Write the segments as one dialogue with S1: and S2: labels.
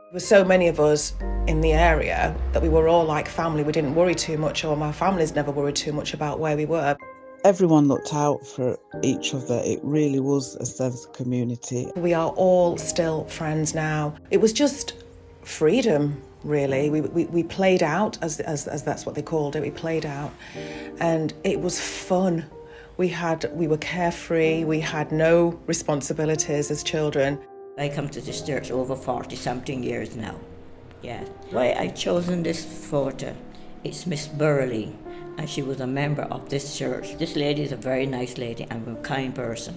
S1: There were so many of us in the area that we were all like family. We didn't worry too much, or my families never worried too much about where we were.
S2: Everyone looked out for each other. It really was a sense of community.
S1: We are all still friends now. It was just freedom, really. We played out, as that's what they called it. We played out, and it was fun. We were carefree. We had no responsibilities as children.
S3: I come to this church over 40-something years now. Yeah. Why I chosen this photo, it's Miss Burley, and she was a member of this church. This lady is a very nice lady and a kind person.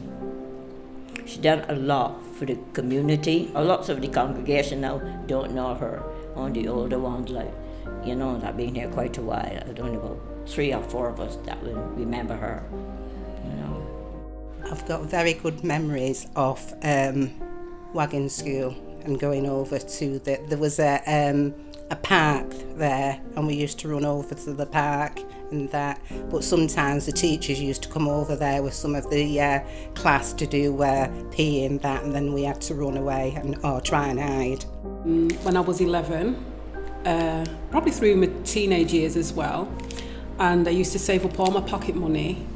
S3: She done a lot for the community. Lots of the congregation now don't know her. Only the older ones, like, that been here quite a while. I don't know, about 3 or 4 of us that will remember her.
S4: I've got very good memories of Wagon School and going over to there was a park there, and we used to run over to the park and that. But sometimes the teachers used to come over there with some of the class to do PE and that, and then we had to run away or try and hide.
S5: When I was 11, probably through my teenage years as well, and I used to save up all my pocket money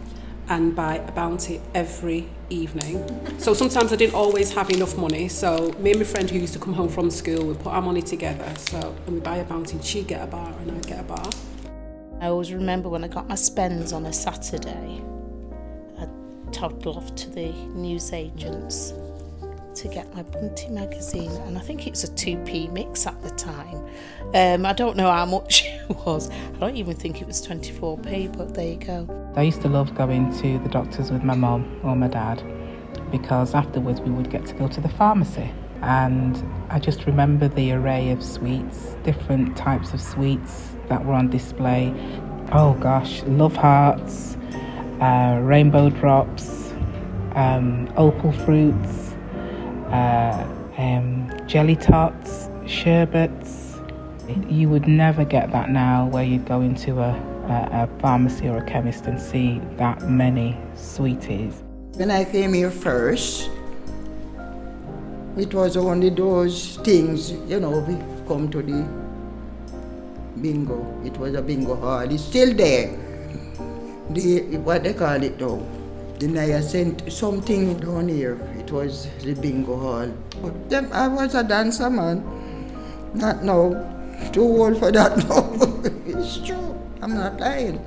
S5: and buy a bounty every evening. So sometimes I didn't always have enough money, so me and my friend who used to come home from school, we'd put our money together, and we'd buy a bounty, and she'd get a bar and I'd get a bar.
S6: I always remember when I got my spends on a Saturday, I'd toddle off to the newsagents to get my Bunty magazine, and I think it was a 2p mix at the time. I don't know how much it was. I don't even think it was 24p, but there you go.
S7: I used to love going to the doctors with my mum or my dad, because afterwards we would get to go to the pharmacy, and I just remember the array of sweets, different types of sweets that were on display. Oh gosh, love hearts, rainbow drops, opal fruits, jelly tots, sherbets. You would never get that now, where you'd go into a pharmacy or a chemist and see that many sweeties.
S8: When I came here first, it was only those things, we come to the bingo. It was a bingo hall. It's still there. What they call it though? Then I sent something down here. It was the bingo hall. But then I was a dancer, man. Not now. Too old for that now. It's true. I'm not lying.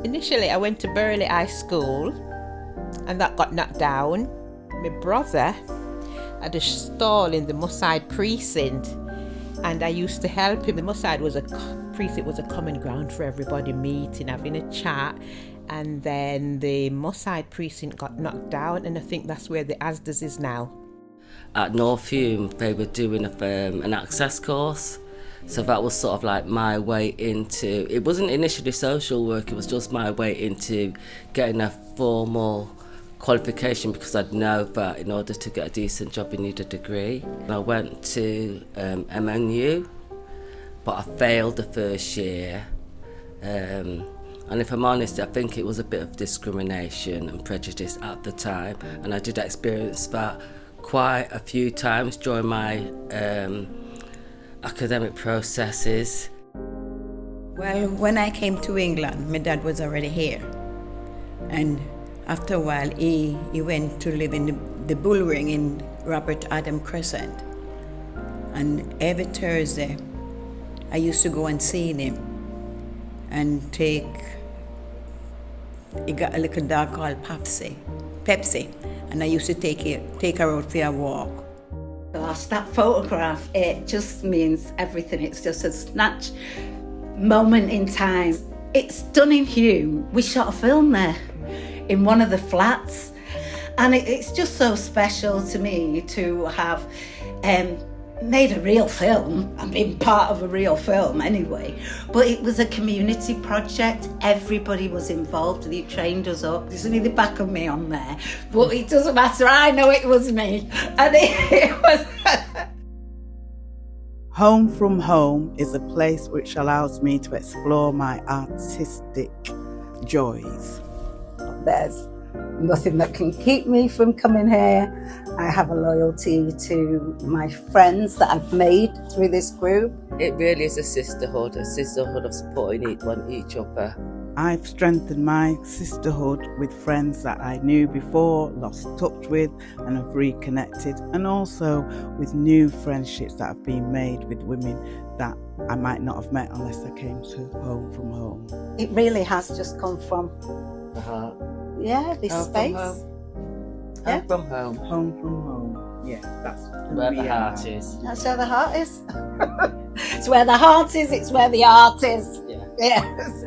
S9: Initially, I went to Burley High School, and that got knocked down. My brother had a stall in the Mosside precinct, and I used to help him. The Mosside precinct was a common ground for everybody meeting, having a chat. And then the Mosside precinct got knocked down, and I think that's where the Asda's is now.
S10: At North Hume, they were doing an access course. So that was sort of like my way into, it wasn't initially social work, it was just my way into getting a formal qualification, because I'd know that in order to get a decent job you need a degree. I went to MNU, but I failed the first year. And if I'm honest, I think it was a bit of discrimination and prejudice at the time, and I did experience that quite a few times during my academic processes.
S4: Well, when I came to England, my dad was already here, and after a while he went to live in the Bull Ring in Robert Adam Crescent, and every Thursday I used to go and see him and he got a little dog called Pepsi, and I used to take her out for a walk.
S11: Gosh, that photograph, it just means everything. It's just a snatch moment in time. It's done in Hume. We shot a film there in one of the flats, and it's just so special to me to have made a real film. I've been part of a real film anyway, but it was a community project. Everybody was involved. They trained us up. There's only the back of me on there, but it doesn't matter. I know it was me, and it was.
S2: Home from Home is a place which allows me to explore my artistic joys. There's
S12: nothing that can keep me from coming here. I have a loyalty to my friends that I've made through this group.
S10: It really is a sisterhood of supporting each other.
S2: I've strengthened my sisterhood with friends that I knew before, lost touch with, and have reconnected, and also with new friendships that have been made with women that I might not have met unless I came to Home from Home.
S12: It really has just come from,
S10: The heart.
S12: yeah, this
S10: Home
S12: space.
S10: from home.
S12: Yeah.
S10: Home from home.
S2: Home from Home. Yeah, that's
S10: Where the heart is.
S12: That's where the heart is. It's where the heart is, it's where the art is.
S10: Yeah.
S12: Yes.